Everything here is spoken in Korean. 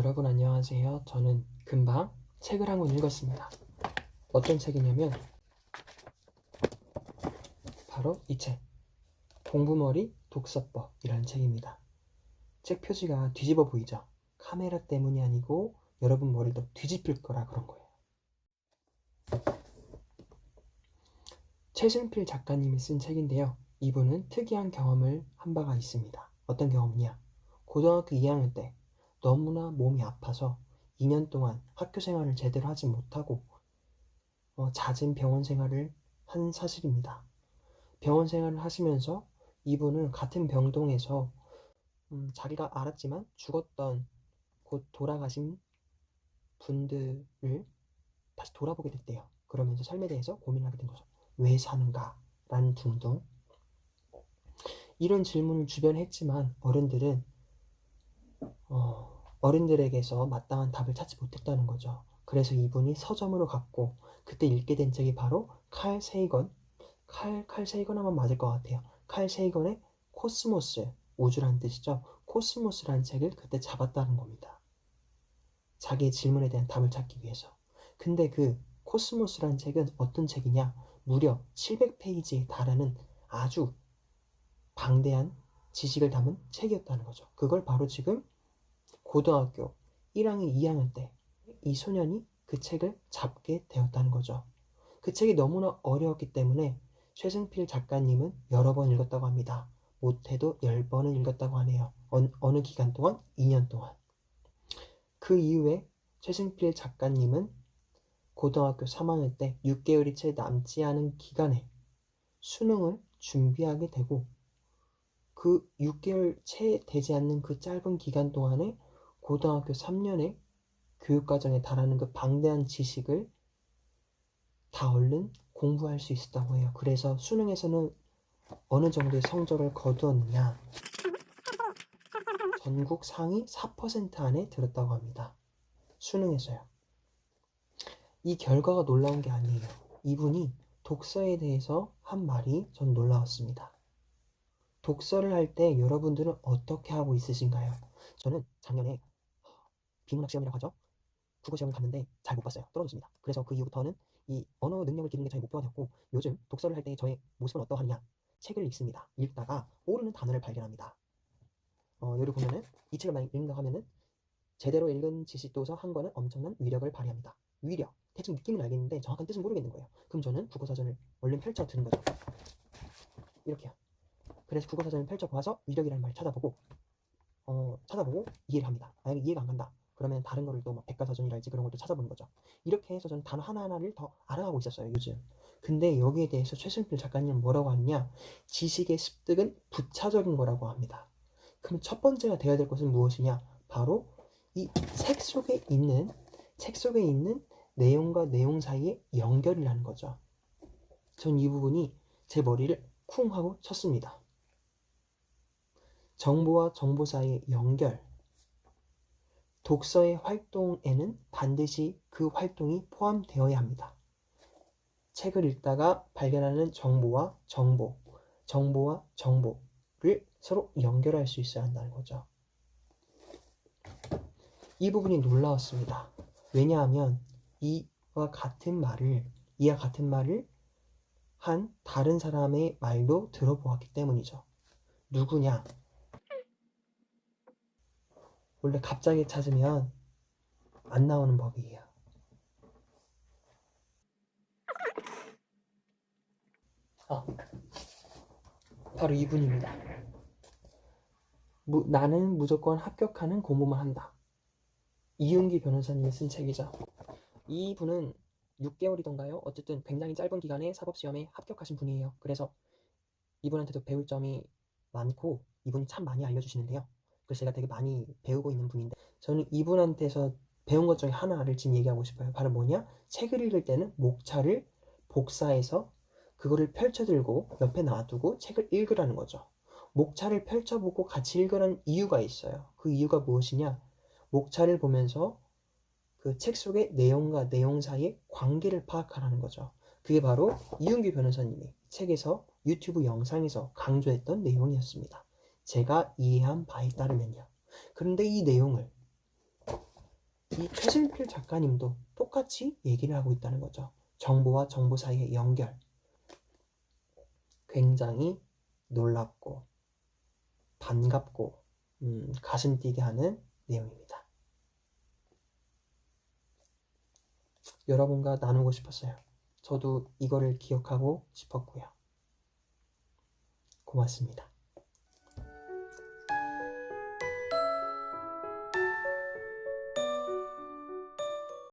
여러분 안녕하세요. 저는 금방 책을 한 권 읽었습니다. 어떤 책이냐면 바로 이 책, 공부머리 독서법이라는 책입니다. 책 표지가 뒤집어 보이죠? 카메라 때문이 아니고 여러분 머리도 뒤집힐 거라 그런 거예요. 최승필 작가님이 쓴 책인데요. 이분은 특이한 경험을 한 바가 있습니다. 어떤 경험이냐? 고등학교 2학년 때 너무나 몸이 아파서 2년 동안 학교 생활을 제대로 하지 못하고 잦은 병원 생활을 한 사실입니다. 병원 생활을 하시면서 이분은 같은 병동에서 자기가 알았지만 죽었던 곧 돌아가신 분들을 다시 돌아보게 됐대요. 그러면서 삶에 대해서 고민을 하게 된 거죠. 왜 사는가? 라는 등등 이런 질문을 주변에 했지만 어른들에게서 마땅한 답을 찾지 못했다는 거죠. 그래서 이분이 서점으로 갔고 그때 읽게 된 책이 바로 칼 세이건 아마 맞을 것 같아요. 칼 세이건의 코스모스, 우주라는 뜻이죠. 코스모스라는 책을 그때 잡았다는 겁니다. 자기의 질문에 대한 답을 찾기 위해서. 근데 그 코스모스라는 책은 어떤 책이냐? 무려 700페이지에 달하는 아주 방대한 지식을 담은 책이었다는 거죠. 그걸 바로 지금 고등학교 1학년, 2학년 때 이 소년이 그 책을 잡게 되었다는 거죠. 그 책이 너무나 어려웠기 때문에 최승필 작가님은 여러 번 읽었다고 합니다. 못해도 10번은 읽었다고 하네요. 어느 기간 동안? 2년 동안. 그 이후에 최승필 작가님은 고등학교 3학년 때 6개월이 채 남지 않은 기간에 수능을 준비하게 되고 그 6개월 채 되지 않는 그 짧은 기간 동안에 고등학교 3년의 교육과정에 달하는 그 방대한 지식을 다 얼른 공부할 수 있었다고 해요. 그래서 수능에서는 어느 정도의 성적을 거두었느냐? 전국 상위 4% 안에 들었다고 합니다. 수능에서요. 이 결과가 놀라운 게 아니에요. 이분이 독서에 대해서 한 말이 전 놀라웠습니다. 독서를 할 때 여러분들은 어떻게 하고 있으신가요? 저는 작년에 비문학 시험이라고 하죠. 국어 시험을 봤는데 잘 못 봤어요. 떨어졌습니다. 그래서 그 이후부터는 이 언어 능력을 기르는 게 저의 목표가 되었고 요즘 독서를 할 때 저의 모습은 어떠하냐? 책을 읽습니다. 읽다가 모르는 단어를 발견합니다. 여기 보면은 이 책을 만약 읽는다고 하면은 제대로 읽은 지식도서 한 권은 엄청난 위력을 발휘합니다. 위력. 대충 느낌은 알겠는데 정확한 뜻은 모르겠는 거예요. 그럼 저는 국어사전을 얼른 펼쳐 드는 거죠. 이렇게요. 그래서 국어사전을 펼쳐 보아서 위력이라는 말을 찾아보고 이해를 합니다. 만약에 이해가 안 간다. 그러면 다른 거를 또 막 백과사전이랄지 그런 걸 또 찾아보는 거죠. 이렇게 해서 저는 단어 하나하나를 더 알아가고 있었어요, 요즘. 근데 여기에 대해서 최승필 작가님은 뭐라고 하느냐? 지식의 습득은 부차적인 거라고 합니다. 그럼 첫 번째가 되어야 될 것은 무엇이냐? 바로 이 책 속에 있는 내용과 내용 사이의 연결이라는 거죠. 전 이 부분이 제 머리를 쿵 하고 쳤습니다. 정보와 정보 사이의 연결. 독서의 활동에는 반드시 그 활동이 포함되어야 합니다. 책을 읽다가 발견하는 정보와 정보와 정보를 서로 연결할 수 있어야 한다는 거죠. 이 부분이 놀라웠습니다. 왜냐하면 이와 같은 말을 한 다른 사람의 말도 들어보았기 때문이죠. 누구냐? 원래 갑자기 찾으면 안 나오는 법이에요. 바로 이분입니다. 나는 무조건 합격하는 공부만 한다. 이윤기 변호사님이 쓴 책이죠. 이분은 6개월이던가요? 어쨌든 굉장히 짧은 기간에 사법시험에 합격하신 분이에요. 그래서 이분한테도 배울 점이 많고 이분이 참 많이 알려주시는데요. 그래서 제가 되게 많이 배우고 있는 분인데 저는 이분한테서 배운 것 중에 하나를 지금 얘기하고 싶어요. 바로 뭐냐? 책을 읽을 때는 목차를 복사해서 그거를 펼쳐들고 옆에 놔두고 책을 읽으라는 거죠. 목차를 펼쳐보고 같이 읽으라는 이유가 있어요. 그 이유가 무엇이냐? 목차를 보면서 그 책 속의 내용과 내용 사이의 관계를 파악하라는 거죠. 그게 바로 이윤규 변호사님이 책에서 유튜브 영상에서 강조했던 내용이었습니다. 제가 이해한 바에 따르면요. 그런데 이 내용을 이 최신필 작가님도 똑같이 얘기를 하고 있다는 거죠. 정보와 정보 사이의 연결. 굉장히 놀랍고 반갑고 가슴 뛰게 하는 내용입니다. 여러분과 나누고 싶었어요. 저도 이거를 기억하고 싶었고요. 고맙습니다.